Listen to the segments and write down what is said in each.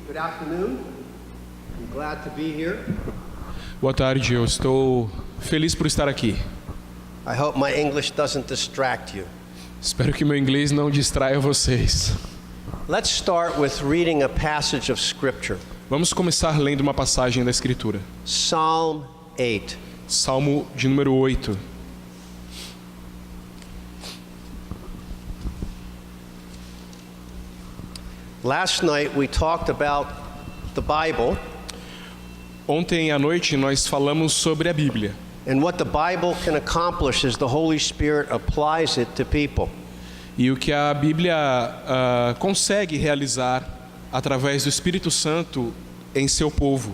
Good afternoon. I'm glad to be here. Boa tarde, eu estou feliz por estar aqui. I hope my English doesn't distract you. Espero que meu inglês não distraia vocês. Let's start with reading a passage of Scripture. Vamos começar lendo uma passagem da Escritura. Psalm 8. Salmo de número 8. Last night we talked about the Bible Ontem à noite nós falamos sobre a Bíblia. and what the Bible can accomplish as the Holy Spirit applies it to people. E o que a Bíblia consegue realizar através do Espírito Santo em seu povo.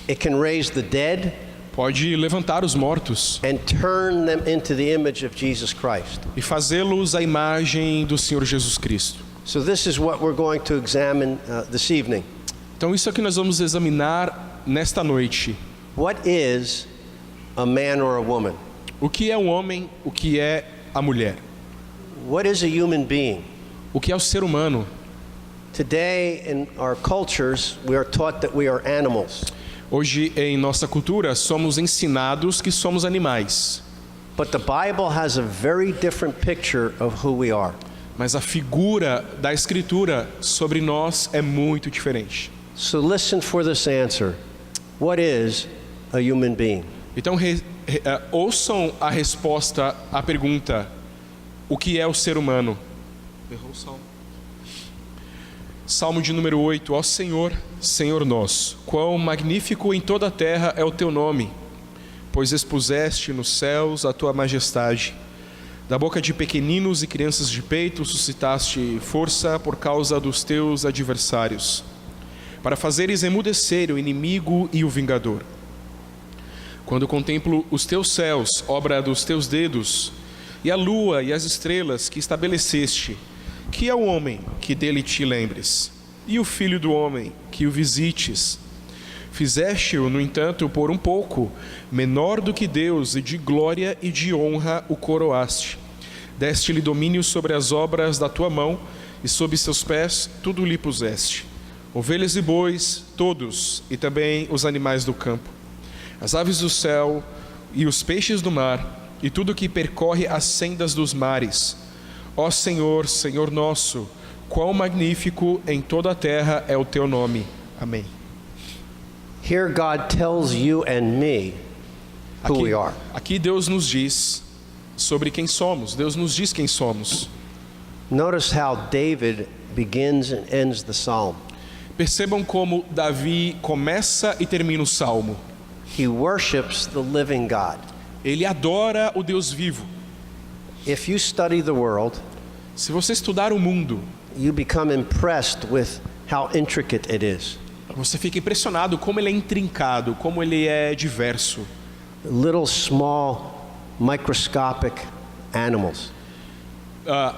It can raise the dead Pode levantar os mortos and turn them into the image of Jesus Christ. e fazê-los à imagem do Senhor Jesus Cristo. So this is what we're going to examine this evening. Então isso é que nós vamos examinar nesta noite. What is a man or a woman? O que é um homem, o que é a mulher? What is a human being? O que é o ser humano? Today in our cultures, we are taught that we are animals. Hoje, em nossa cultura, somos ensinados que somos animais. But the Bible has a very different picture of who we are. Mas a figura da Escritura sobre nós é muito diferente. So listen for this answer. What is a human being? Então, ouçam a resposta à pergunta: o que é o ser humano? Salmo de número 8. Ó Senhor, Senhor nosso, quão magnífico em toda a terra é o teu nome, pois expuseste nos céus a tua majestade. Da boca de pequeninos e crianças de peito suscitaste força por causa dos teus adversários, para fazeres emudecer o inimigo e o vingador. Quando contemplo os teus céus, obra dos teus dedos, e a lua e as estrelas que estabeleceste, que é o homem que dele te lembres, e o filho do homem que o visites. Fizeste-o, no entanto, por um pouco menor do que Deus, e de glória e de honra o coroaste. Deste-lhe domínio sobre as obras da tua mão, e sob seus pés tudo lhe puseste. Ovelhas e bois, todos, e também os animais do campo, as aves do céu e os peixes do mar, e tudo que percorre as sendas dos mares. Ó Senhor, Senhor nosso, quão magnífico em toda a terra é o teu nome. Amém. Here God tells you and me who we are. Aqui Deus nos diz sobre quem somos. Deus nos diz quem somos. Notice how David begins and ends the psalm. Percebam como Davi começa e termina o salmo. He worships the living God. Ele adora o Deus vivo. If you study the world, Se você estudar o mundo, you become impressed with how intricate it is. você fica impressionado como ele é intrincado, como ele é diverso. Little small microscopic animals.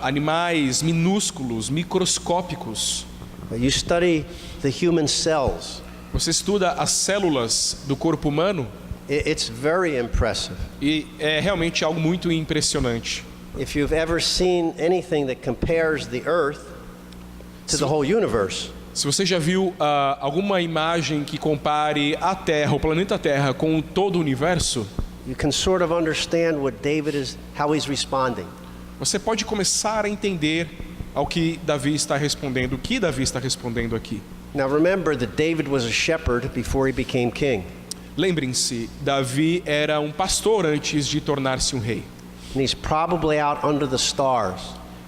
Animais minúsculos, microscópicos. You study the human cells. Você estuda as células do corpo humano It's very impressive. e é realmente algo muito impressionante. If you've ever seen anything that compares the earth to the whole universe, Se você já viu alguma imagem que compare a Terra, o planeta Terra, com todo o universo, you can sort of understand what David is, how he's responding. você pode começar a entender ao que Davi está respondendo, o que Davi está respondendo aqui. Now remember that David was a shepherd before he became king. Lembrem-se, Davi era um pastor antes de tornar-se um rei. And he's probably out under the stars,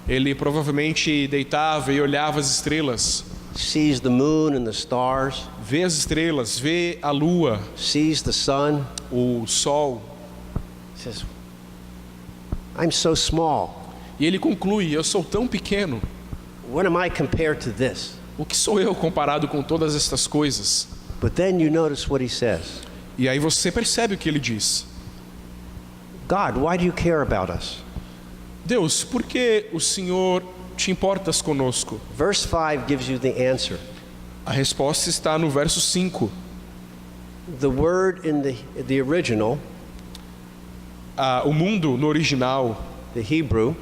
Ele provavelmente deitava e olhava as estrelas, sees the moon and the stars, vê as estrelas, vê a lua, sees the sun, o sol, says, I'm so small. e ele conclui: eu sou tão pequeno, What am I compared to this? o que sou eu comparado com todas estas coisas? But then you notice what he says. E aí você percebe o que ele diz: God, why do you care about us? Deus, por que o Senhor te importas conosco? Verse 5 gives you the answer. A resposta está no verso 5. The word in the original, O mundo no original the Hebrew,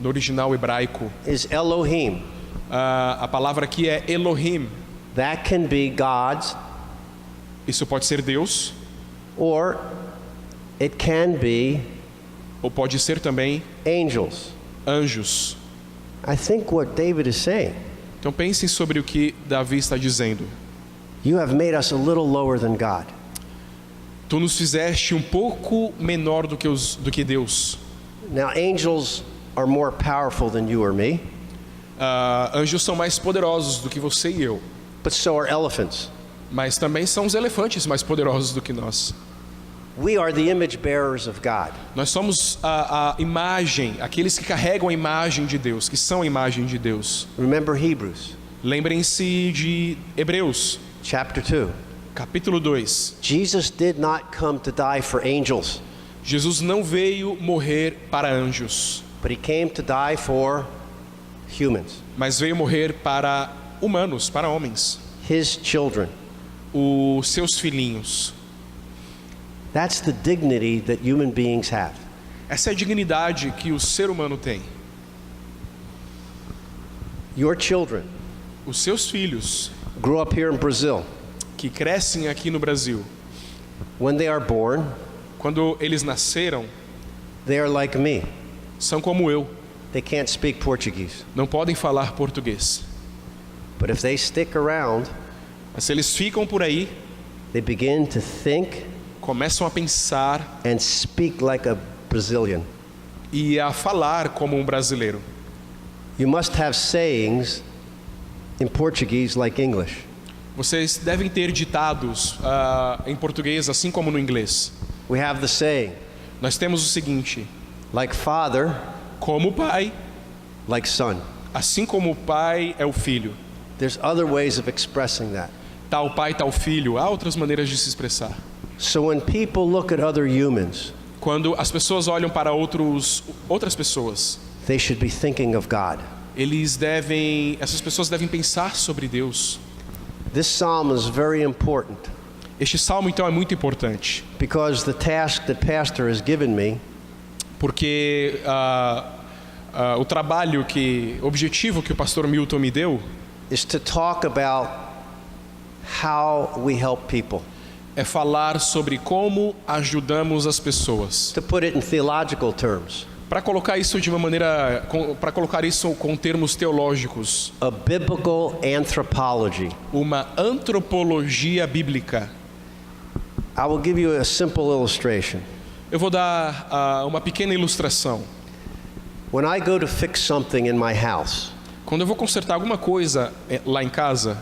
hebraico, is Elohim. a palavra aqui é Elohim. That can be gods, Isso pode ser Deus, or it can be ou pode ser também angels. anjos. I think what David is saying, Então pensem sobre o que Davi está dizendo. you have made us a little lower than God. Tu nos fizeste um pouco menor do que Deus. Now, angels are more powerful than you or me, Anjos são mais poderosos do que você e eu. but so are elephants. Mas também são os elefantes mais poderosos do que nós. We are the image bearers of God. Nós somos a imagem, aqueles que carregam a imagem de Deus, que são a imagem de Deus. Remember Hebrews Lembrem-se de Hebreus, chapter 2. capítulo 2. Jesus did not come to die for angels, Jesus não veio morrer para anjos, but he came to die for humans, mas veio morrer para humanos, para homens, his children. os seus filhinhos. That's the dignity that human beings have. Essa é a dignidade que o ser humano tem. Your children Os seus filhos, grew up here in Brazil. que crescem aqui no Brasil, When they are born, quando eles nasceram, they are like me. são como eu, They can't speak Portuguese. não podem falar português. But if they stick around, Mas se eles ficam por aí, they begin to think começam a pensar and speak like a Brazilian. e a falar como um brasileiro. You must have sayings in Portuguese like English. Vocês devem ter ditados em português, assim como no inglês. We have the saying, Nós temos o seguinte: like father, como o pai, like son. assim como o pai é o filho. There's other ways of expressing that. Tal pai, tal filho. Há outras maneiras de se expressar. So when people look at other humans, Quando as pessoas olham para outras pessoas, they should be thinking of God. essas pessoas devem pensar sobre Deus. This psalm is very important Este salmo então é muito importante, because the task that pastor has given me porque o objetivo que o pastor Milton me deu is to talk about how we help people. é falar sobre como ajudamos as pessoas. To put it in theological terms, Para colocar isso de uma maneira, para colocar isso com termos teológicos, a biblical anthropology. uma antropologia bíblica. I will give you a simple illustration. Eu vou dar uma pequena ilustração. When I go to fix something in my house, Quando eu vou consertar alguma coisa lá em casa,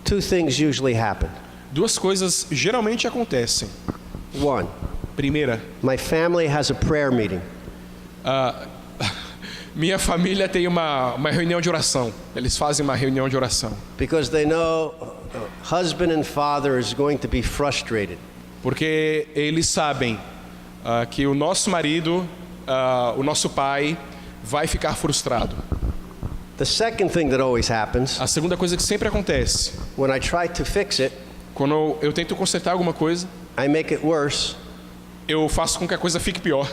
two things usually happen. duas coisas geralmente acontecem. One, Primeira, my family has a prayer meeting. minha família tem uma reunião de oração. Eles fazem uma reunião de oração. Because they know husband and father is going to be frustrated. Porque eles sabem que o nosso marido, o nosso pai, vai ficar frustrado. The second thing that always happens, A segunda coisa que sempre acontece, when I try to fix it, quando eu tento consertar alguma coisa, I make it worse eu faço com que a coisa fique pior.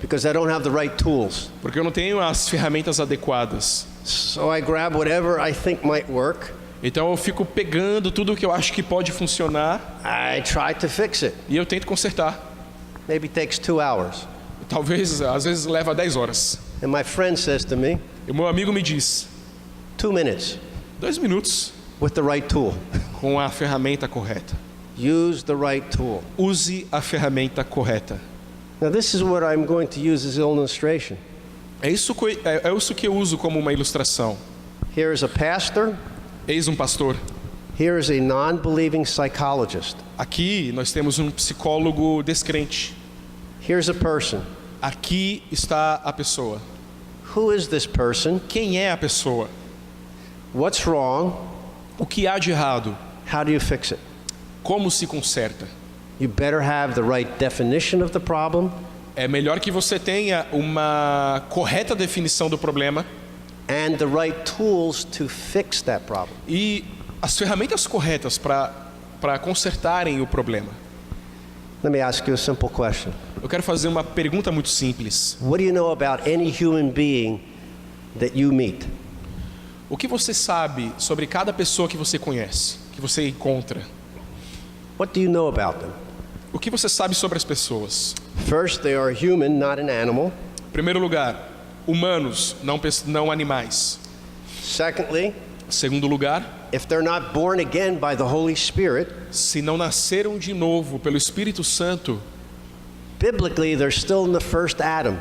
because I don't have the right tools. Porque eu não tenho as ferramentas adequadas. So I grab whatever I think might work. Então eu fico pegando tudo que eu acho que pode funcionar I try to fix it. e eu tento consertar. Maybe it takes 2 hours. Talvez, às vezes, leva 10 horas. And my friend says to me, E o meu amigo me diz, 2 minutes 2 minutos with the right tool. com a ferramenta correta. Use the right tool. Use a ferramenta correta. Now this is what I'm going to use as illustration. É isso que eu uso como uma ilustração. Here is a pastor. Eis um pastor. Here is a non-believing psychologist. Aqui nós temos um psicólogo descrente. Here's a person. Aqui está a pessoa. Who is this person? Quem é a pessoa? What's wrong? O que há de errado? How do you fix it? Como se conserta? You better have the right definition of the problem É melhor que você tenha uma correta definição do problema and the right tools to fix that problem. e as ferramentas corretas para consertarem o problema. Let me ask you a simple question. Eu quero fazer uma pergunta muito simples. What do you know about any human being that you meet? O que você sabe sobre cada pessoa que você conhece? que você encontra? What do you know about them? O que você sabe sobre as pessoas? First, they are human, not an animal. Em primeiro lugar, humanos, não animais. Secondly, Segundo lugar, if they're not born again by the Holy Spirit, se não nasceram de novo pelo Espírito Santo, biblically, they're still in the first Adam.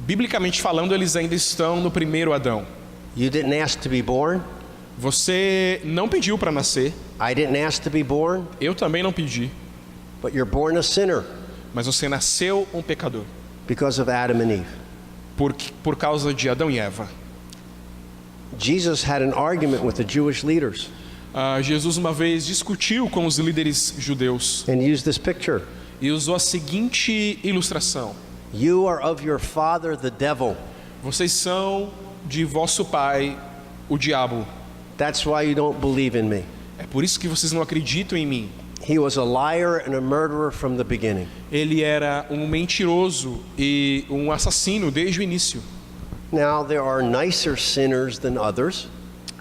biblicamente falando, eles ainda estão no primeiro Adão. You didn't ask to be born. Você não pediu para nascer, I didn't ask to be born, eu também não pedi, but you're born a sinner mas você nasceu um pecador because of Adam and Eve. por causa de Adão e Eva. Jesus had an argument with the Jewish leaders Jesus uma vez discutiu com os líderes judeus and used this picture. e usou a seguinte ilustração: You are of your father, the devil. vocês são de vosso pai, o diabo. That's why you don't believe in me. É por isso que vocês não acreditam em mim. He was a liar and a murderer from the beginning. Ele era um mentiroso e um assassino desde o início. Now, there are nicer sinners than others,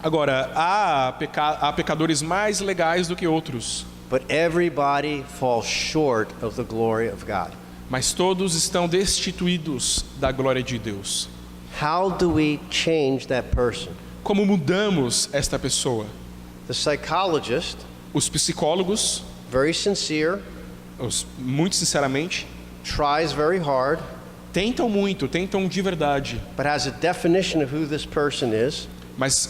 Agora, há pecadores mais legais do que outros, but everybody falls short of the glory of God. mas todos estão destituídos da glória de Deus. How do we change that person? Como mudamos esta pessoa? The psychologist, Os psicólogos, very sincere, muito sinceramente, tries very hard, tentam muito, tentam de verdade, but has a definition of who this person is, mas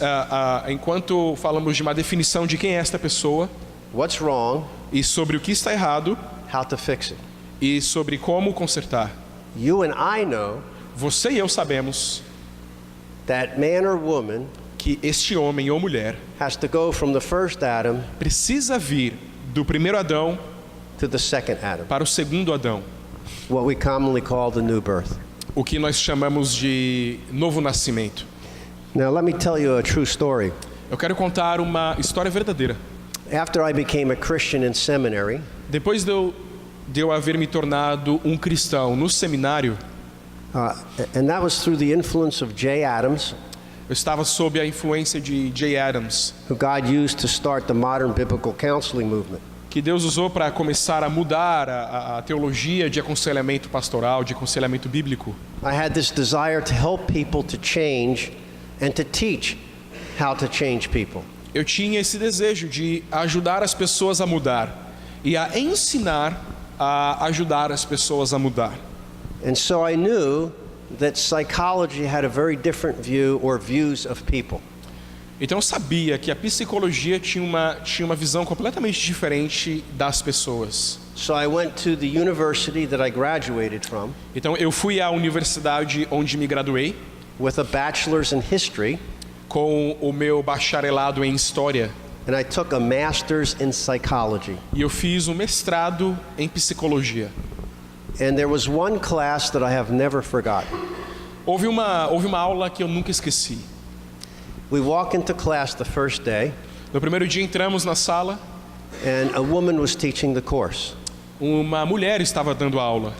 enquanto falamos de uma definição de quem é esta pessoa what's wrong, e sobre o que está errado how to fix it. e sobre como consertar, You and I know você e eu sabemos that man or woman que este homem ou mulher has to go from the first Adam precisa vir do primeiro Adão to the second Adam, para o segundo Adão, what we commonly call the new birth. o que nós chamamos de novo nascimento. Now, let me tell you a true story. Eu quero contar uma história verdadeira. After I became a Christian in seminary, Depois de eu haver me tornado um cristão no seminário, and that was through the influence of Jay Adams, eu estava sob a influência de Jay Adams, who God used to start the modern biblical counseling movement. que Deus usou para começar a mudar a teologia de aconselhamento pastoral, de aconselhamento bíblico. I had this desire to help people to change and to teach how to change people. Eu tinha esse desejo de ajudar as pessoas a mudar e a ensinar a ajudar as pessoas a mudar. And so I knew that psychology had a very different view or views of people. Então eu sabia que a psicologia tinha uma visão completamente diferente das pessoas. So I went to the university that I graduated from Então eu fui à universidade onde me graduei with a bachelor's in history, com o meu bacharelado em história and I took a master's in psychology. e eu fiz um mestrado em psicologia. And there was one class that I have never forgotten. Houve uma aula que eu nunca esqueci. We walk into class the first day, No primeiro dia entramos na sala, and a woman was teaching the course. uma mulher estava dando aula.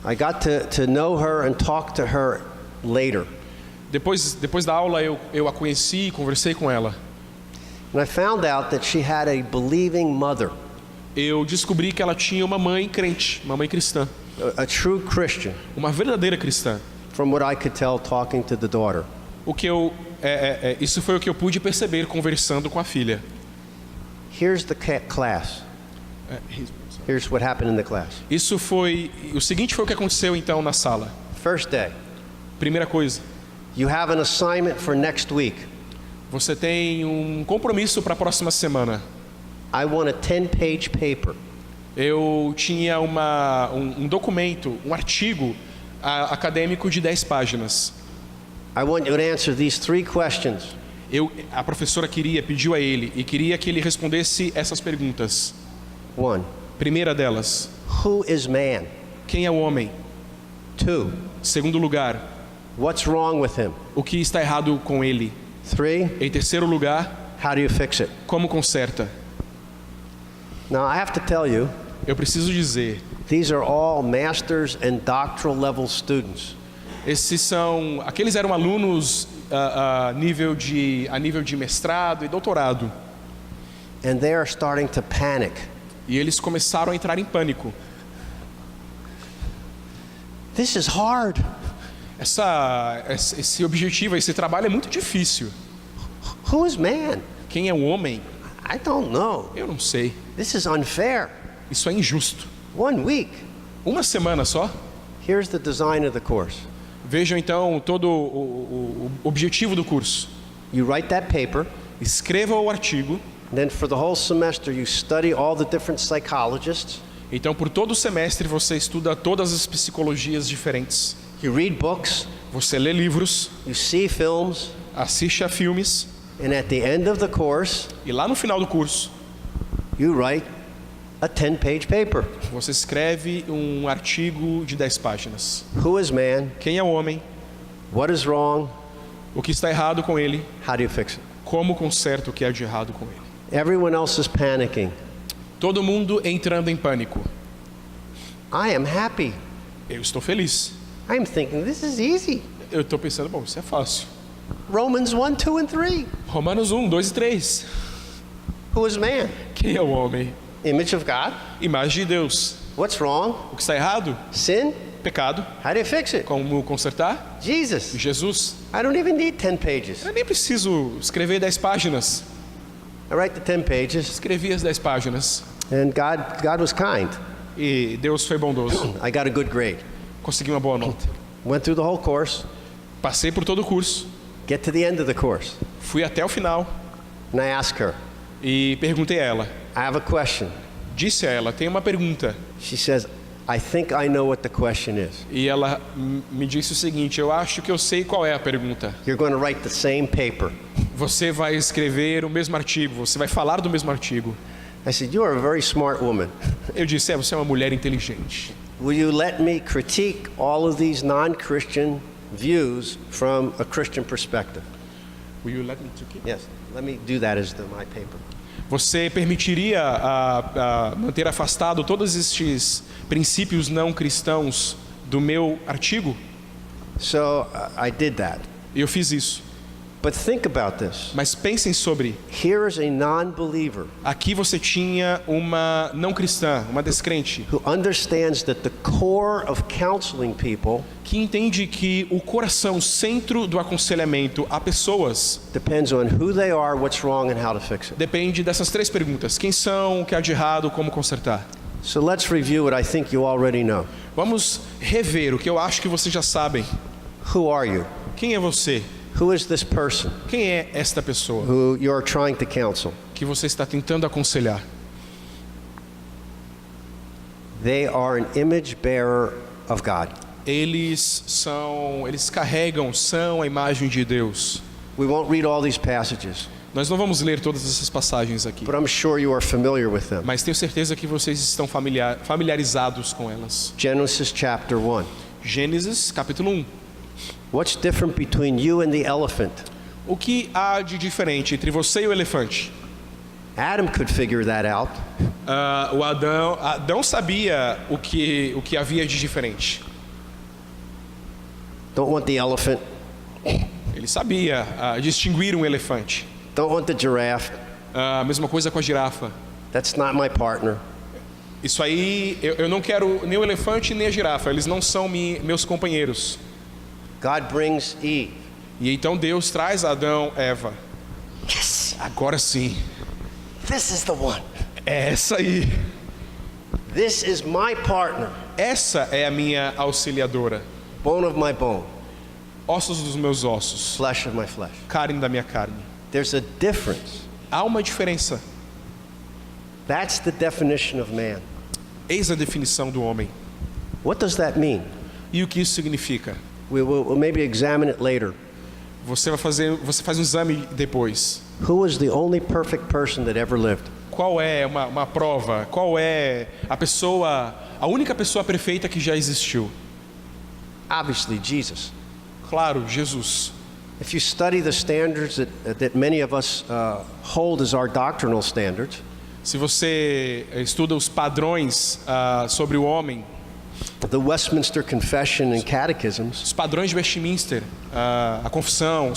I got to know her and talk to her later. Depois da aula eu a conheci e conversei com ela. And I found out that she had a believing mother, Eu descobri que ela tinha uma mãe crente, uma mãe cristã, a true Christian, uma verdadeira cristã. from what I could tell talking to the daughter. Isso foi o que eu pude perceber conversando com a filha. Here's the class. Here's what happened in the class. O seguinte foi o que aconteceu então na sala. First day, Primeira coisa, you have an assignment for next week. você tem um compromisso para a próxima semana. I want a 10-page paper. Eu tinha um documento, um artigo acadêmico de 10 páginas. I want you to answer these 3 questions. A professora pediu a ele e queria que ele respondesse essas perguntas. 1. Primeira delas, Who is man? quem é o homem? 2. Segundo lugar, What's wrong with him? o que está errado com ele? 3. Em terceiro lugar, How do you fix it? como conserta? Now, I have to tell you, Eu preciso dizer, these are all master's and doctoral level students. aqueles eram alunos a nível de mestrado e doutorado. and they are starting to panic. E eles começaram a entrar em pânico. This is hard. Esse objetivo, esse trabalho é muito difícil. Who is man? Quem é o homem? I don't know. Eu não sei. This is unfair. Isso é injusto. 1 week. Uma semana só? Here's the design of the course. Vejam então todo o objetivo do curso. You write that paper, Escreva o artigo. then for the whole semester you study all the different psychologists. Então, por todo o semestre, você estuda todas as psicologias diferentes. You read books, Você lê livros, you see films, assiste a filmes. and at the end of the course, E lá no final do curso, you write a 10-page paper. você escreve um artigo de 10 páginas. Who is man? Quem é o homem? What is wrong? O que está errado com ele? How do you fix it? Como conserta o que há de errado com ele? Everyone else is panicking. Todo mundo entrando em pânico. I am happy. Eu estou feliz. I am thinking this is easy. Eu estou pensando, bom, isso é fácil. Romans 1, 2, and 3. Romanos 1, 2 e 3. Who is man? Quem é o homem? Image of God. Imagem de Deus. What's wrong? O que está errado? Sin. Pecado. How do you fix it? Como consertar? Jesus. Jesus. I don't even need 10 pages. Eu nem preciso escrever 10 páginas. I write the 10 pages, Escrevi as 10 páginas. and God was kind. E Deus foi bondoso. I got a good grade. Consegui uma boa nota. Went through the whole course, Passei por todo o curso. get to the end of the course, Fui até o final and I ask her, e perguntei a ela. I have a question. Disse a ela, tem uma pergunta. She says, I think I know what the question is. E ela me disse o seguinte, eu acho que eu sei qual é a pergunta. You're going to write the same paper. Você vai escrever o mesmo artigo, você vai falar do mesmo artigo. I said, you are a very smart woman. Eu disse, você é uma mulher inteligente. Will you let me critique all of these non-Christian views from a Christian perspective? Will you let me to keep? Yes, let me do that as my paper. Você permitiria manter afastado todos estes princípios não cristãos do meu artigo? So I did that. E eu fiz isso. But think about this. Mas pensem sobre, Here is a non-believer aqui você tinha uma não cristã, uma descrente, who understands that the core of counseling people que entende que o coração, o centro do aconselhamento a pessoas, depends on who they are, what's wrong, and how to fix it. depende dessas 3 perguntas. Quem são, o que há de errado, como consertar. So let's review what I think you already know. Vamos rever o que eu acho que vocês já sabem. Who are you? Quem é você? Who is this person Quem é esta pessoa who you're trying to counsel? que você está tentando aconselhar? They are an image bearer of God. Eles carregam, são a imagem de Deus. We won't read all these passages, Nós não vamos ler todas essas passagens aqui, but I'm sure you are familiar with them. mas tenho certeza que vocês estão familiarizados com elas. Genesis chapter 1. Gênesis, capítulo 1. What's different between you and the elephant? O que há de diferente entre você e o elefante? Adam could figure that out. Adão sabia o que havia de diferente. Don't want the elephant. Ele sabia distinguir um elefante. Don't want the giraffe. A mesma coisa com a girafa. That's not my partner. Isso aí, eu não quero nem o elefante nem a girafa. Eles não são meus companheiros. God brings Eve. E então Deus traz Adão, Eva. Yes, Agora sim, this is the one. é essa aí. This is my partner. Essa é a minha auxiliadora. Bone of my bone, Ossos dos meus ossos, flesh of my flesh. carne da minha carne. There's a difference. Há uma diferença. That's the definition of man. Eis a definição do homem. What does that mean? E o que isso significa? We'll maybe examine it later. Você faz um exame depois. Who is the only perfect person that ever lived? Qual é uma prova? Qual é a única pessoa perfeita que já existiu? Obviously, Jesus. Claro, Jesus. If you study the standards that many of us hold as our doctrinal standards, Se você estuda os padrões sobre o homem, the Westminster Confession and Catechisms os padrões de Westminster, a confissão,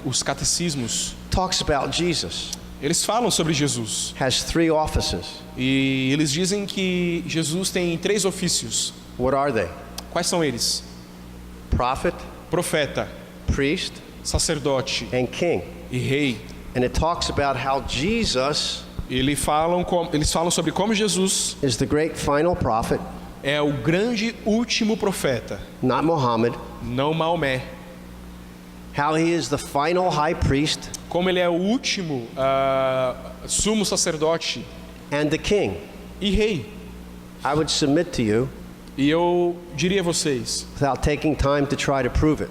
os catecismos, talks about Jesus. Eles falam sobre Jesus. has 3 offices. E eles dizem que Jesus tem 3 ofícios. What are they? Quais são eles? Prophet, Profeta, priest, sacerdote and king. e rei. And it talks about how Jesus Eles falam sobre como Jesus is the great final prophet, é o grande último profeta, not Muhammad. não Maomé. How he is the final high priest Como ele é o último sumo sacerdote and the king. e rei. I would submit to you, E eu diria a vocês, without taking time to try to prove it,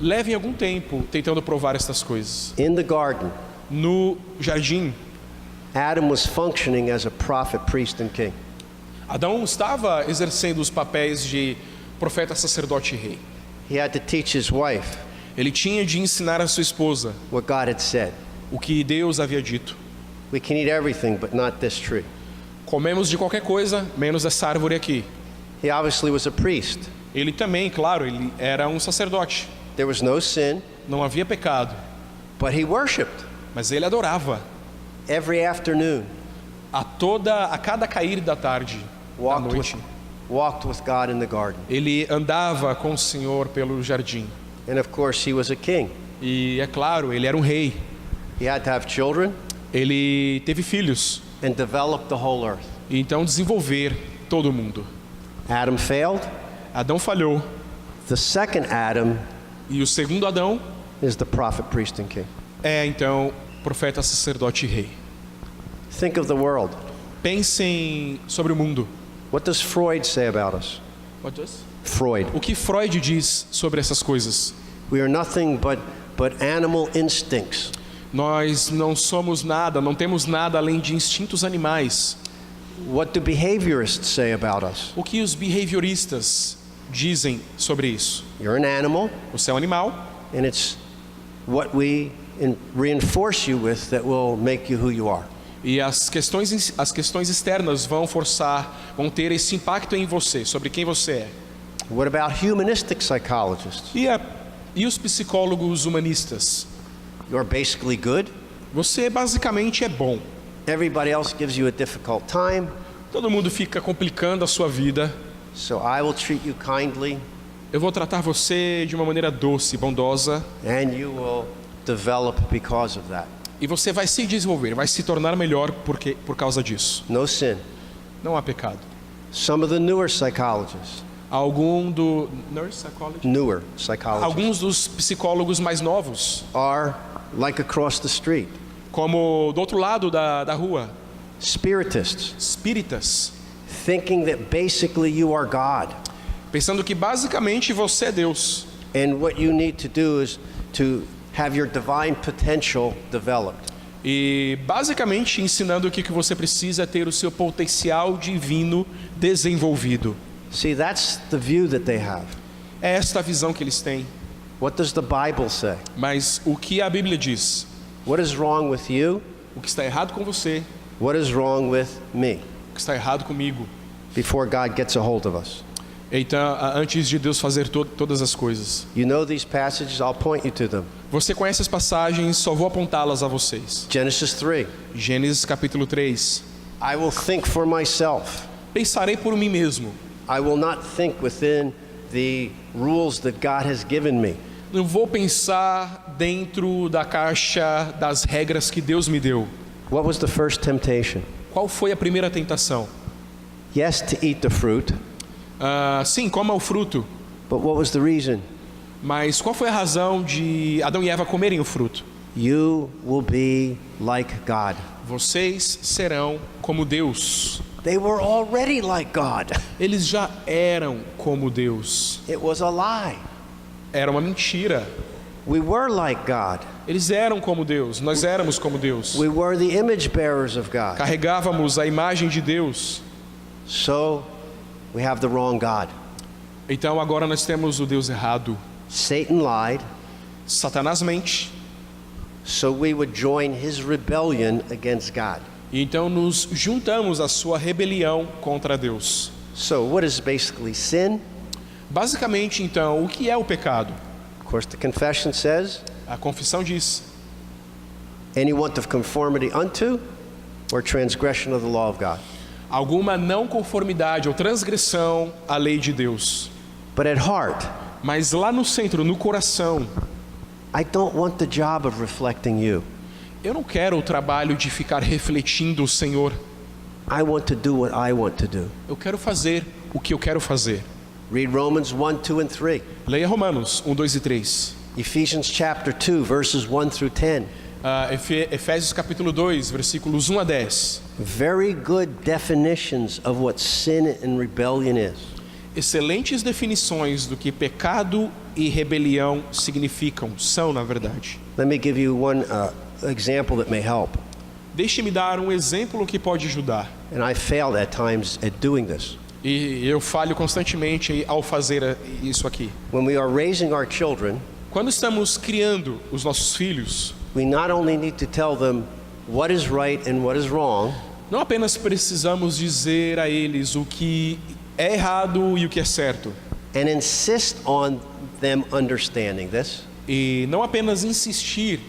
levem algum tempo tentando provar estas coisas. in the garden, No jardim, Adam was functioning as a prophet, priest, and king. Adão estava exercendo os papéis de profeta, sacerdote e rei. He had to teach his wife Ele tinha de ensinar a sua esposa what God had said. o que Deus havia dito. We can eat everything, but not this tree. Comemos de qualquer coisa, menos essa árvore aqui. He obviously was a priest. Ele também, claro, ele era um sacerdote. There was no sin, Não havia pecado, but he worshiped mas ele adorava. every afternoon, A cada cair da tarde, da noite, walked with God in the garden. ele andava com o Senhor pelo jardim. And of course, he was a king. E é claro, ele era um rei. He had to have children Ele teve filhos, and develop the whole earth. e então desenvolver todo mundo. Adam failed. Adão falhou, The second Adam e o segundo Adão is the prophet, priest, and king. é então profeta, sacerdote e rei. Think of the world. Pensem sobre o mundo. What does Freud say about us? Freud. O que Freud diz sobre essas coisas? We are nothing but animal instincts. Nós não somos nada, não temos nada além de instintos animais. What do behaviorists say about us? O que os behavioristas dizem sobre isso? You're an animal, Você é um animal and it's what we reinforce you with that will make you who you are. e as questões externas vão ter esse impacto em você, sobre quem você é. What about humanistic psychologists? E os psicólogos humanistas? You're basically good. Você basicamente é bom. Everybody else gives you a difficult time, Todo mundo fica complicando a sua vida. so I will treat you kindly, Eu vou tratar você de uma maneira doce, bondosa, and you will develop because of that. e você vai se desenvolver, vai se tornar melhor por causa disso. No sin. Não há pecado. Some of the newer psychologists, Alguns dos psicólogos mais novos, are like across the street. como do outro lado da rua, Spiritists, espíritas, thinking that basically you are God, pensando que basicamente você é Deus. and what you need to do is to have your divine potential developed. E basicamente ensinando que você precisa ter o seu potencial divino desenvolvido. See, that's the view that they have. É esta a visão que eles têm. What does the Bible say? Mas o que a Bíblia diz? What is wrong with you? O que está errado com você? What is wrong with me? O que está errado comigo? Before God gets a hold of us. Então, antes de Deus fazer todas as coisas. You know these passages, I'll point you to them. Você conhece as passagens, só vou apontá-las a vocês. Genesis 3. Gênesis capítulo 3. I will think for myself. Pensarei por mim mesmo. I will not think within the rules that God has given me. Não vou pensar dentro da caixa das regras que Deus me deu. What was the first temptation? Qual foi a primeira tentação? Yes, to eat the fruit, Sim, coma o fruto. but what was the reason? Mas qual foi a razão de Adão e Eva comerem o fruto? You will be like God. Vocês serão como Deus. They were already like God. Eles já eram como Deus. It was a lie. Era uma mentira. We were like God. Eles eram como Deus. Nós éramos como Deus. We were the image bearers of God. Carregávamos a imagem de Deus. So we have the wrong God. Então agora nós temos o Deus errado. Satan lied, Satanás mente. so we would join his rebellion against God. E então nos juntamos à sua rebelião contra Deus. So what is basically sin? Basicamente, então, o que é o pecado? Of course, the confession says A confissão diz: Any want of conformity unto or transgression of the law of God. Alguma não conformidade ou transgressão à lei de Deus. But at heart, Mas lá no centro, no coração, I don't want the job of reflecting you. eu não quero o trabalho de ficar refletindo o Senhor. I want to do what I want to do. Eu quero fazer o que eu quero fazer. Read Romans 1, 2, and 3. Leia Romanos 1, 2 e 3. Ephesians chapter 2, verses 1 through 10. Efésios capítulo 2, versículos 1 a 10. Very good definitions of what sin and rebellion is. Excelentes definições do que pecado e rebelião significam, são na verdade. Let me give you one example that may help. Deixe-me dar um exemplo que pode ajudar. And I failed at times at doing this. E eu falho constantemente ao fazer isso aqui. When we are raising our children, Quando estamos criando os nossos filhos, we not only need to tell them what is right and what is wrong, não apenas precisamos dizer a eles o que é errado e o que é certo, and insist on them understanding this, e não apenas insistir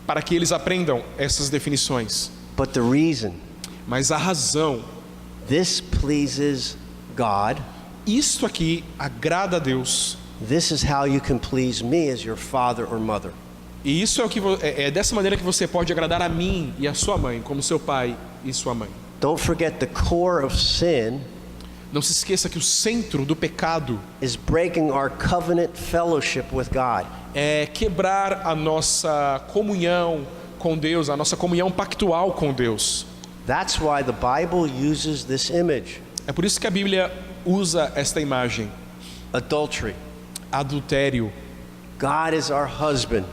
para que eles aprendam essas definições, but the reason. mas a razão. This pleases God. Isto aqui agrada a Deus. This is how you can please me as your father or mother. E isso é o que é dessa maneira que você pode agradar a mim e a sua mãe, como seu pai e sua mãe. Don't forget the core of sin Não se esqueça que o centro do pecado is breaking our covenant fellowship with God. é quebrar a nossa comunhão com Deus, a nossa comunhão pactual com Deus. That's why the Bible uses this image. É por isso que a Bíblia usa esta imagem. Adultery. Adultério. God is our husband,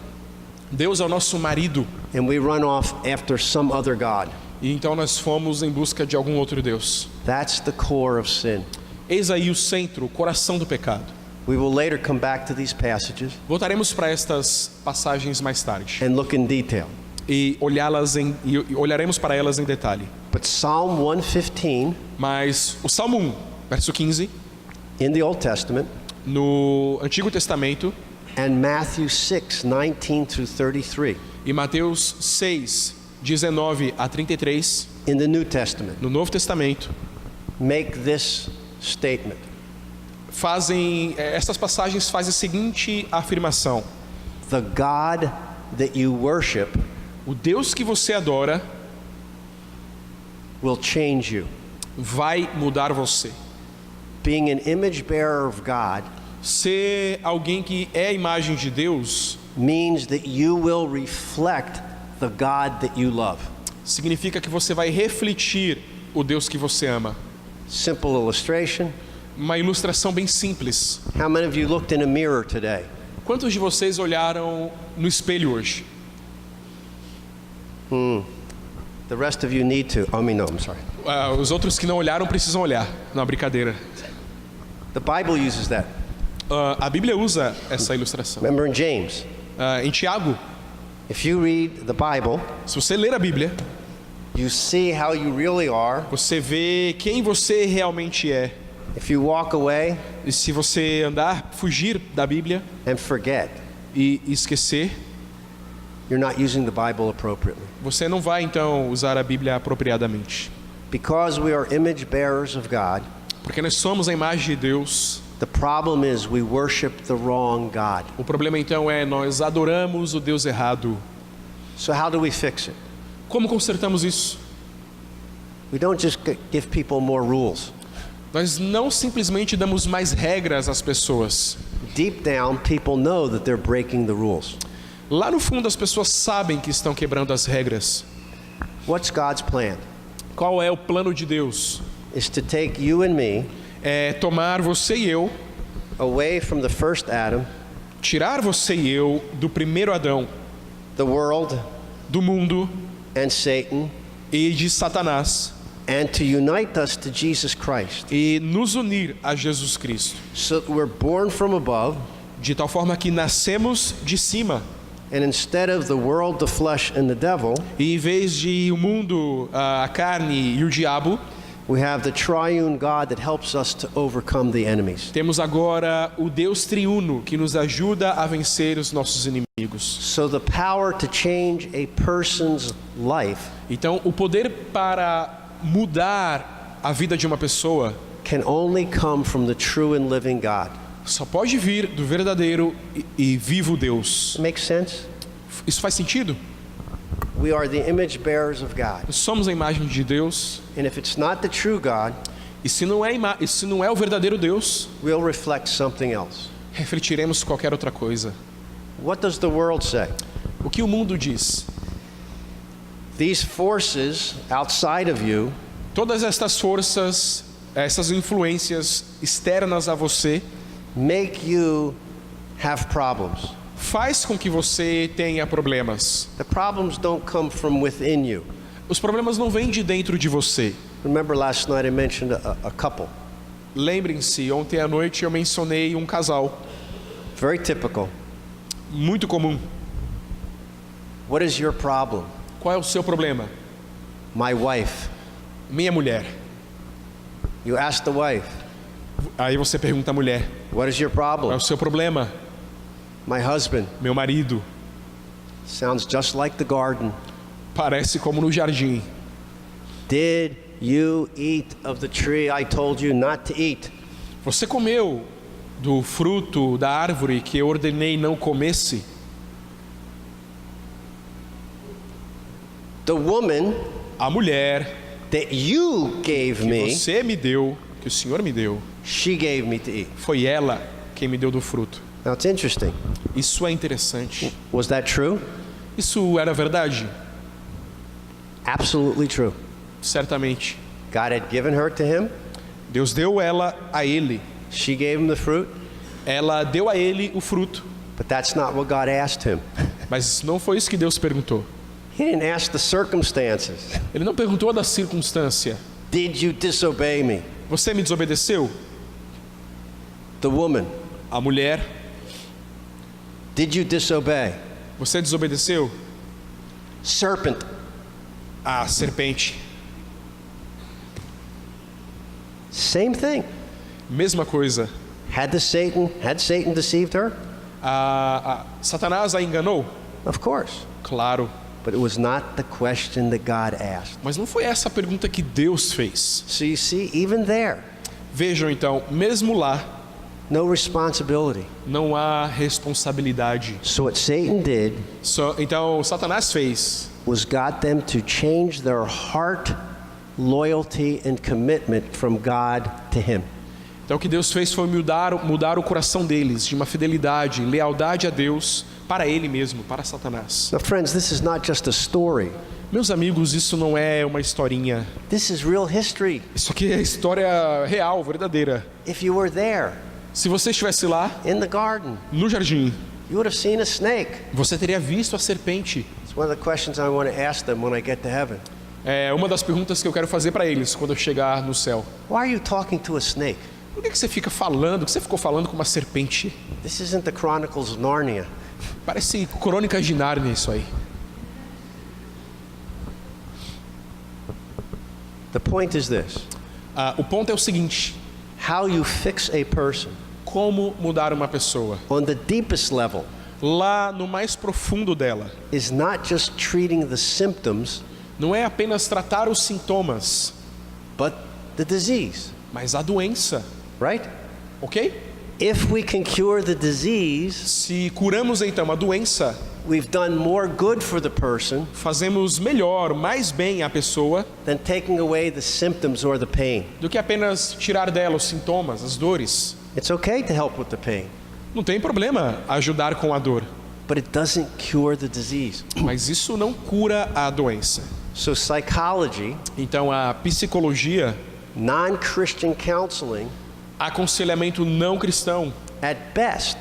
Deus é o nosso marido. and we run off after some other God. E então nós fomos em busca de algum outro Deus. That's the core of sin. Eis aí o centro, o coração do pecado. We will later come back to these passages Voltaremos para estas passagens mais tarde and look in detail. e olharemos para elas em detalhe. But Psalm 115 Mas o Salmo 1, verso 15, in the Old Testament no Antigo Testamento, and Matthew 6, 19 through 33 e Mateus 6, 19 a 33, in the New Testament no Novo Testamento, make this statement. essas passagens fazem a seguinte afirmação: The God that you worship o Deus que você adora will change you. vai mudar você. Being an image bearer of God Ser alguém que é a imagem de Deus means that you will reflect the God that you love. significa que você vai refletir o Deus que você ama. Simple illustration. Uma ilustração bem simples. How many of you looked in a mirror today? Quantos de vocês olharam no espelho hoje? The rest of you need to. I mean, no, I'm sorry. Os outros que não olharam precisam olhar. Não, brincadeira. The Bible uses that. A Bíblia usa essa ilustração. Remember in James, Em Tiago, if you read the Bible, se você ler a Bíblia, you see how you really are. você vê quem você realmente é. If you walk away E se você fugir da Bíblia and forget, e esquecer, you're not using the Bible appropriately. você não vai então usar a Bíblia apropriadamente. Because we are image bearers of God, Porque nós somos a imagem de Deus. the problem is we worship the wrong God. O problema então é nós adoramos o Deus errado. So how do we fix it? Como consertamos isso? We don't just give people more rules. Nós não simplesmente damos mais regras às pessoas. Deep down, people know that they're breaking the rules. Lá no fundo as pessoas sabem que estão quebrando as regras. What's God's plan? Qual é o plano de Deus? Is to take you and me É tomar você e eu, away from the first Adam, tirar você e eu do primeiro Adão, the world, do mundo and Satan, e de Satanás, and to unite us to Jesus Christ, e nos unir a Jesus Cristo, so that we're born from above, de tal forma que nascemos de cima, and instead of the world, the flesh, and the devil, e em vez de o mundo, a carne e o diabo, we have the triune God that helps us to overcome the enemies. temos agora o Deus triuno que nos ajuda a vencer os nossos inimigos. So the power to change a person's life Então, o poder para mudar a vida de uma pessoa can only come from the true and living God. só pode vir do verdadeiro e vivo Deus. Makes sense? Isso faz sentido? We are the image bearers of God. Nós somos a imagem de Deus. And if it's not the true God, E se não é o verdadeiro Deus, we'll reflect something else. refletiremos qualquer outra coisa. What does the world say? O que o mundo diz? These forces outside of you Todas estas forças, essas influências externas a você, make you have problems. faz com que você tenha problemas. The problems don't come from within you. Os problemas não vêm de dentro de você. Remember last night I mentioned a couple. Lembrem-se, ontem à noite eu mencionei um casal Very typical. muito comum. What is your problem? Qual é o seu problema? My wife. Minha mulher. You ask the wife, Aí você pergunta à mulher: what is your qual é problem? o seu problema? My husband. Meu marido. Sounds just like the garden. Parece como no jardim. Did you eat of the tree I told you not to eat? Você comeu do fruto da árvore que eu ordenei não comesse? The woman A mulher that you gave que me, você me deu, que o Senhor me deu, she gave me to eat. foi ela quem me deu do fruto. Now it's interesting. Isso é interessante. Was that true? Isso era verdade? Absolutely true. Certamente. God had given her to him. Deus deu ela a ele. She gave him the fruit. Ela deu a ele o fruto. But that's not what God asked him. Mas não foi isso que Deus perguntou. He didn't ask the circumstances. Ele não perguntou da circunstância. Did you disobey me? Você me desobedeceu? The woman. A mulher. Did you disobey? Você desobedeceu? Serpent. A serpente. Same thing. Mesma coisa. Had Satan deceived her? Satanás a enganou? Of course. Claro. But it was not the question that God asked. Mas não foi essa a pergunta que Deus fez. So you see, even there, Vejam então, mesmo lá, no responsibility. não há responsabilidade. So what Satan did Então, Satanás fez was got them to change their heart loyalty and commitment from God to him. Então o que Deus fez foi mudar o coração deles de uma fidelidade, lealdade a Deus para Ele mesmo, para Satanás. Now friends, this is not just a story. Meus amigos, isso não é uma historinha. This is real history. Isso aqui é história real, verdadeira. If you were there Se você estivesse lá, in the garden, no jardim, you would have seen a snake. você teria visto a serpente. It's one of the questions I want to ask them when I get to heaven. É uma das perguntas que eu quero fazer para eles quando eu chegar no céu. Why are you talking to a snake? Por que você fica falando? Por que você ficou falando com uma serpente? This isn't the Chronicles of Narnia. Parece Crônicas de Nárnia isso aí. The point is this. O ponto é o seguinte: How you fix a person como mudar uma pessoa? on the deepest level Lá no mais profundo dela, is not just treating the symptoms, não é apenas tratar os sintomas, but the disease, mas a doença, right? ok? If we can cure the disease, Se curamos então a doença, we've done more good for the person fazemos melhor, mais bem a pessoa, than taking away the symptoms or the pain. do que apenas tirar dela os sintomas, as dores. It's okay to help with the pain, Não tem problema ajudar com a dor, but it doesn't cure the disease. mas isso não cura a doença. So psychology, Então a psicologia, non-Christian counseling, aconselhamento não cristão, at best,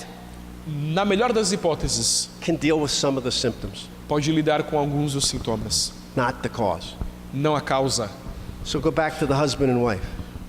na melhor das hipóteses, can deal with some of the symptoms, pode lidar com alguns dos sintomas, not the cause. não a causa. So go back to the husband and wife.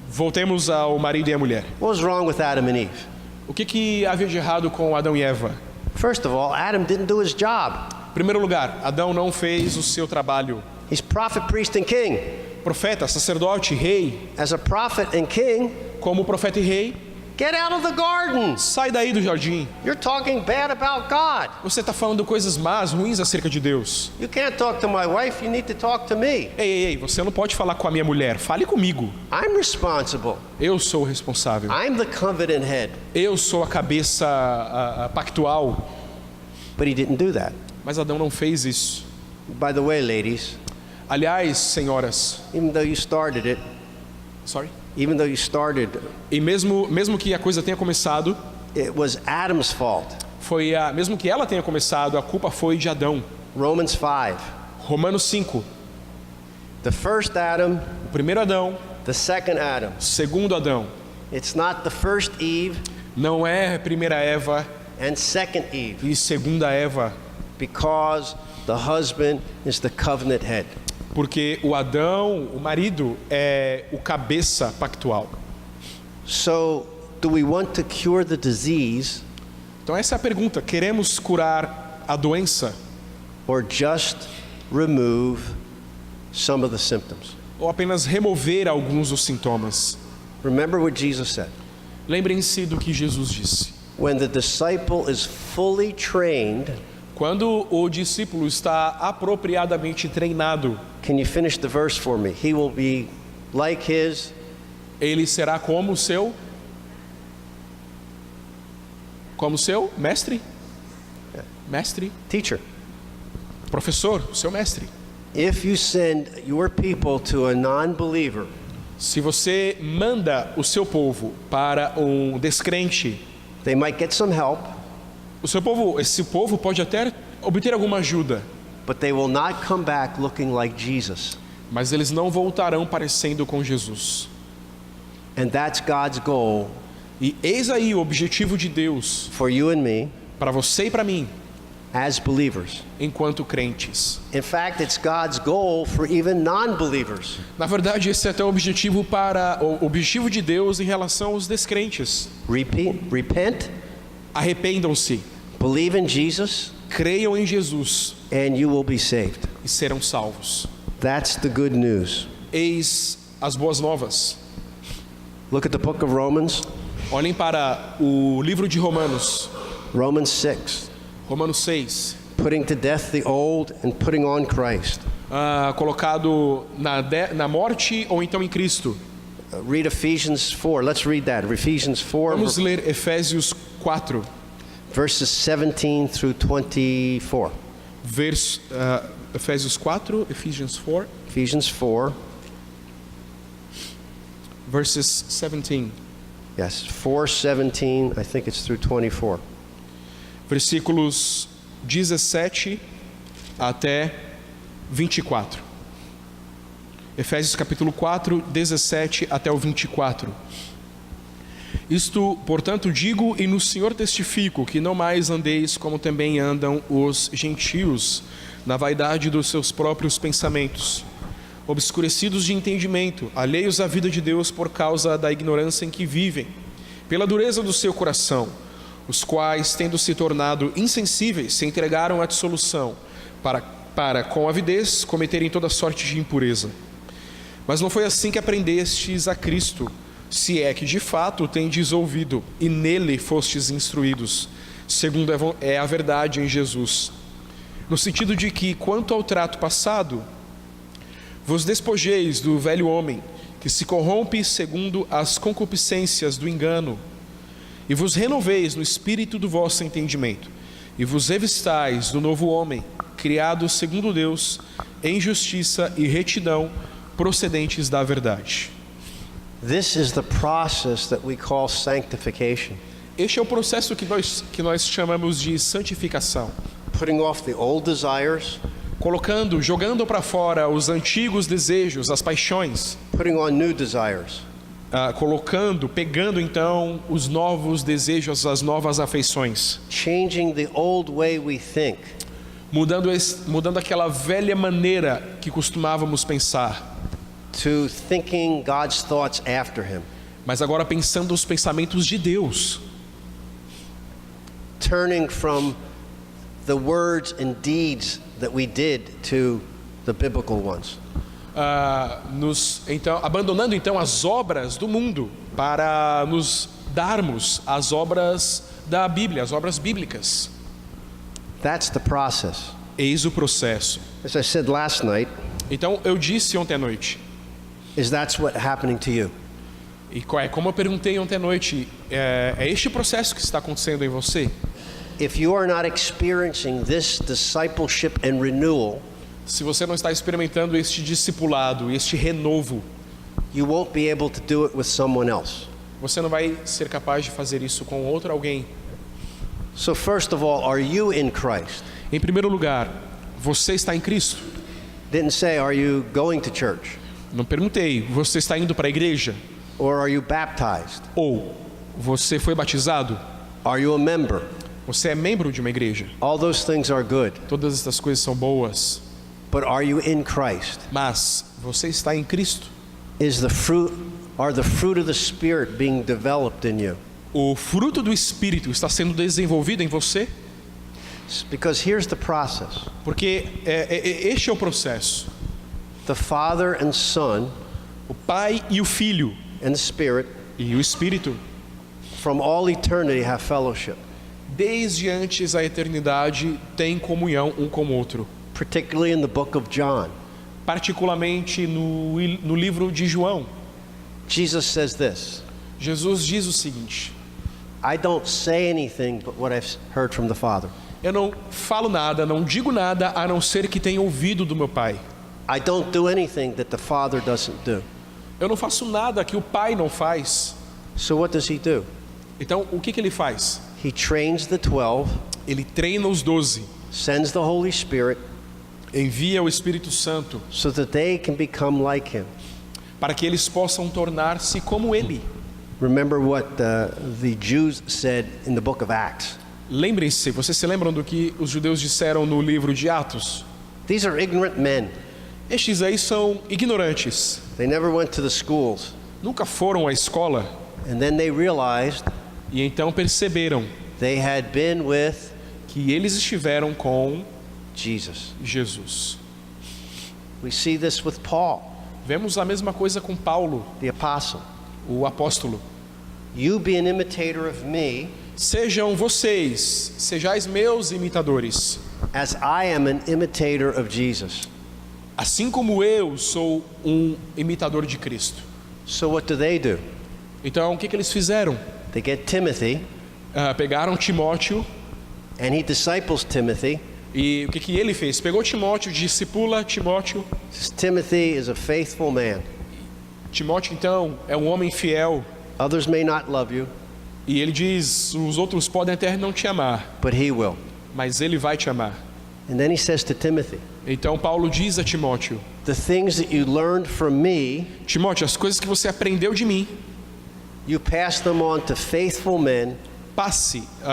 Voltemos ao marido e à mulher. What was wrong with Adam and Eve? O que havia de errado com Adão e Eva? First of all, Adam didn't do his job. Em primeiro lugar, Adão não fez o seu trabalho. He's prophet, priest, and king. Profeta, sacerdote, rei, As a prophet and king, como profeta e rei, Get out of the garden. Sai daí do jardim. You're talking bad about God. Você está falando coisas más, ruins acerca de Deus. You can't talk to my wife, you need to talk to me. Ei, você não pode falar com a minha mulher. Fale comigo. I'm responsible. Eu sou o responsável. I'm the covenant head. Eu sou a cabeça pactual. But he didn't do that. Mas Adão não fez isso. By the way, ladies, Aliás, senhoras, even though you started it, e mesmo que a coisa tenha começado, it was Adam's fault. mesmo que ela tenha começado, a culpa foi de Adão. Romans 5. Romanos 5. The first Adam, O primeiro Adão, the second Adam. o segundo Adão. It's not the first Eve Não é a primeira Eva and second Eve, e segunda Eva, because the husband is the covenant head. porque o Adão, o marido, é o cabeça pactual. So, do we want to cure the disease Então essa é a pergunta: queremos curar a doença or just remove some of the symptoms? ou apenas remover alguns dos sintomas? Remember what Jesus said. Lembrem-se do que Jesus disse. When the disciple is fully trained, Quando o discípulo está apropriadamente treinado, can you finish the verse for me? He will be like his ele será como o seu mestre? Mestre? teacher. Professor, o seu mestre. If you send your people to a non-believer, Se você manda o seu povo para um descrente, they might get some help, esse povo pode até obter alguma ajuda, but they will not come back looking like Jesus. mas eles não voltarão parecendo com Jesus. And that's God's goal E eis aí o objetivo de Deus for you and me para você e para mim, as believers. enquanto crentes. In fact, it's God's goal for even non-believers. Na verdade, esse é até o objetivo de Deus em relação aos descrentes. Repent, Arrependam-se, believe in Jesus, creiam em Jesus and you will be saved. e serão salvos. That's the good news. Eis as boas novas. Look at the book of Romans, Olhem para o livro de Romanos, Romans 6. Romanos 6, Putting to death the old and putting on Christ. colocado na morte ou então em Cristo. Read Ephesians 4. Let's read that. Ephesians 4, Vamos ler Efésios 4, verses 17 through 24. Efésios 4, Ephesians 4, Ephesians 4. verses 17. Yes, 4:17. I think it's through 24. Versículos 17 até 24. Efésios capítulo 4, 17 até o 24. Isto, portanto, digo e no Senhor testifico que não mais andeis como também andam os gentios, na vaidade dos seus próprios pensamentos, obscurecidos de entendimento, alheios à vida de Deus por causa da ignorância em que vivem, pela dureza do seu coração, os quais, tendo se tornado insensíveis, se entregaram à dissolução, para com avidez cometerem toda sorte de impureza. Mas não foi assim que aprendestes a Cristo, se é que de fato o tendes ouvido, e nele fostes instruídos, segundo é a verdade em Jesus. No sentido de que, quanto ao trato passado, vos despojeis do velho homem, que se corrompe segundo as concupiscências do engano, e vos renoveis no espírito do vosso entendimento, e vos revistais do novo homem, criado segundo Deus, em justiça e retidão, procedentes da verdade. This is the process that we call sanctification. Este é o processo que nós chamamos de santificação. Putting off the old desires, Jogando para fora os antigos desejos, as paixões, putting on new desires. pegando então os novos desejos, as novas afeições, Changing the old way we think mudando aquela velha maneira que costumávamos pensar, to thinking God's thoughts after him. mas agora pensando os pensamentos de Deus, Turning from the words and deeds that we did to the biblical ones. abandonando então as obras do mundo para nos darmos as obras da Bíblia, as obras bíblicas. That's the process. Eis o processo. As I said last night, Então eu disse ontem à noite, that's what's happening to you. e como eu perguntei ontem à noite, é este processo que está acontecendo em você? If you are not experiencing this discipleship and renewal, Se você não está experimentando este discipulado, este renovo, you won't be able to do it with someone else. você não vai ser capaz de fazer isso com outro alguém. So first of all, are you in Christ? Em primeiro lugar, você está em Cristo? Didn't say, are you going to church? Não perguntei, você está indo para a igreja? Or are you baptized? Ou você foi batizado? Are you a member? Você é membro de uma igreja? All those things are good. Todas estas coisas são boas, But are you in Christ? mas você está em Cristo? Are the fruit of the Spirit being developed in you? O fruto do Espírito está sendo desenvolvido em você? Because here's the process. Porque este é o processo. The Father and Son O Pai e o Filho and the Spirit e o Espírito, from all eternity have fellowship, desde antes a eternidade, têm comunhão um com o outro. particularly in the book of John. Particularmente no livro de João, Jesus says this, Jesus diz o seguinte: I don't say anything but what I've heard from the Father. eu não falo nada, não digo nada, a não ser que tenha ouvido do meu Pai. I don't do anything that the Father doesn't do. Eu não faço nada que o Pai não faz. So what does he do? Então, o que ele faz? He trains the 12, Ele treina os 12, sends the Holy Spirit envia o Espírito Santo so that they can become like him. para que eles possam tornar-se como Ele. Remember what the Jews said in the book of Acts. Lembrem-se, vocês se lembram do que os judeus disseram no livro de Atos? These are ignorant men. Estes aí são ignorantes, They never went to the schools. nunca foram à escola, And then they realized e então perceberam they had been with que eles estiveram com Jesus. Jesus. We see this with Paul, Vemos a mesma coisa com Paulo, the apostle. o apóstolo. You be an imitator of me Sejam vocês, sejais meus imitadores, as I am an imitator of Jesus. assim como eu sou um imitador de Cristo. So what do? Então, o que eles fizeram? They get Timothy, Pegaram Timóteo, and he disciples Timothy. e o que ele fez? Pegou Timóteo, discipula Timóteo. Says, Timothy is a faithful man. Timóteo, então, é um homem fiel. Others may not love you, E ele diz, os outros podem até não te amar, but he will. mas ele vai te amar. And then he says to Timothy, Então Paulo diz a Timóteo: the things that you learned from me, Timóteo, as coisas que você aprendeu de mim, you pass them on to faithful men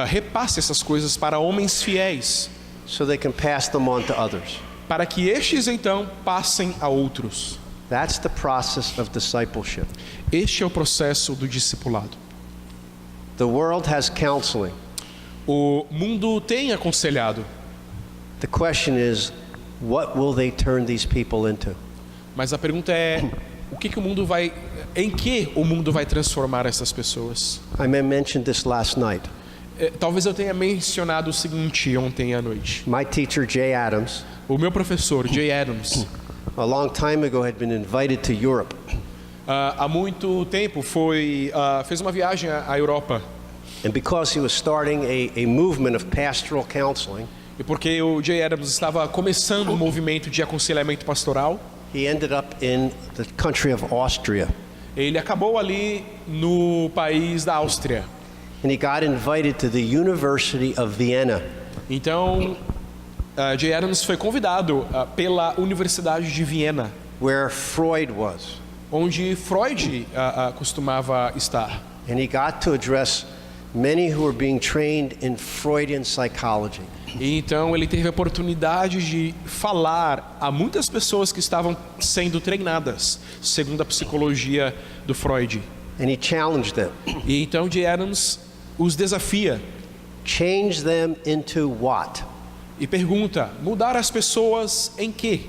repasse essas coisas para homens fiéis, so they can pass them on to others. para que estes então passem a outros. That's the process of discipleship. Este é o processo do discipulado. The world has counseling. O mundo tem aconselhado, The question is, what will they turn these people into? mas a pergunta é: em que o mundo vai transformar essas pessoas? I mentioned this last night. Talvez eu tenha mencionado o seguinte ontem à noite. My teacher, Jay Adams, O meu professor, Jay Adams, a long time ago had been invited to Europe. há muito tempo fez uma viagem à Europa. And because he was starting a movement of pastoral counseling, E porque o Jay Adams estava começando um movimento de aconselhamento pastoral, he ended up in the country of Austria. ele acabou ali no país da Áustria. And he got invited to the University of Vienna. Então, Jay Adams foi convidado pela Universidade de Viena, Where Freud was. onde Freud costumava estar. And he got to address many who were being trained in Freudian psychology. E então ele teve a oportunidade de falar a muitas pessoas que estavam sendo treinadas segundo a psicologia do Freud. And he challenged them. E então Jay Adams os desafia Change them into what? e pergunta: mudar as pessoas em quê?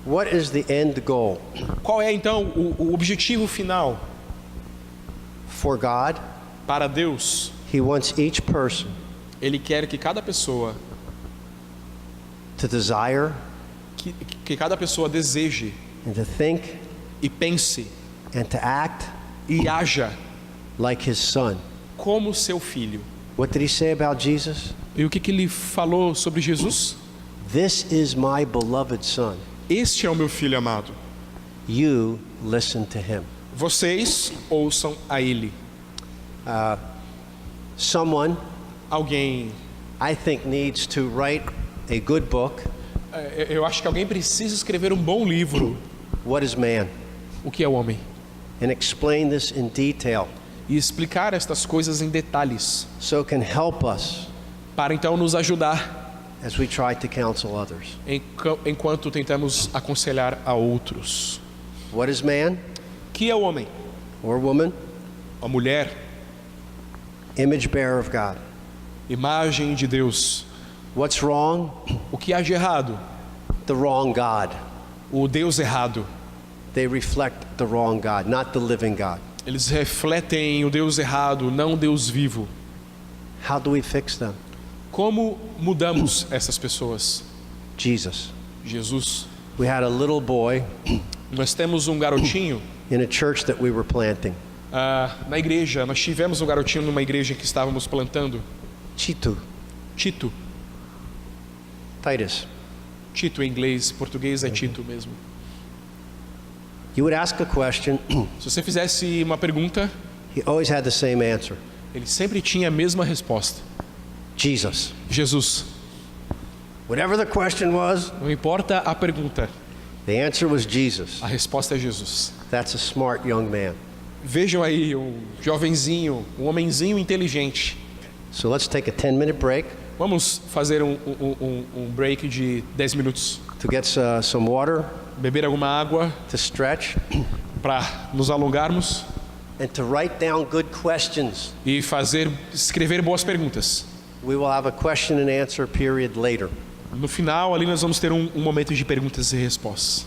What is the end goal? Qual é então o objetivo final? For God? Para Deus, He wants each person Ele quer que cada pessoa, to desire que cada pessoa deseje and to think e pense and to act e haja like His Son. como seu filho. What did He say about Jesus? E o que ele falou sobre Jesus? This is my beloved Son. Este é o meu filho amado. You listen to Him. Vocês ouçam a Ele. Someone, Alguém, I think, needs to write a good book. eu acho que alguém precisa escrever um bom livro. What is man? O que é o homem? And explain this in detail E explicar estas coisas em detalhes, so it can help us para então nos ajudar as we try to counsel others. enquanto tentamos aconselhar a outros. What is man Que é o homem? or woman? A mulher, Image bearer of God. imagem de Deus. What's wrong? O que há de errado? The wrong God. O Deus errado. They reflect the wrong God, not the living God. Eles refletem o Deus errado, não o Deus vivo. How do we fix them? Como mudamos essas pessoas? Jesus. Jesus. We had a little boy Nós temos um garotinho in a church that we were planting. na igreja. Nós tivemos um garotinho numa igreja que estávamos plantando. Tito. Tito. Titus. Tito em inglês, português é Tito mesmo. You would ask a question, Se você fizesse uma pergunta, he always had the same answer. ele sempre tinha a mesma resposta. Jesus. Jesus. Whatever the question was, Não importa a pergunta, the answer was Jesus. a resposta é Jesus. That's a smart young man. Vejam aí um jovenzinho, um homenzinho inteligente. So let's take a 10-minute break Vamos fazer um break de 10 minutos. to get some water, Beber alguma água to stretch, para nos alongarmos and to write down good questions. e escrever boas perguntas. We will have a question and answer period later. No final, ali nós vamos ter um momento de perguntas e respostas.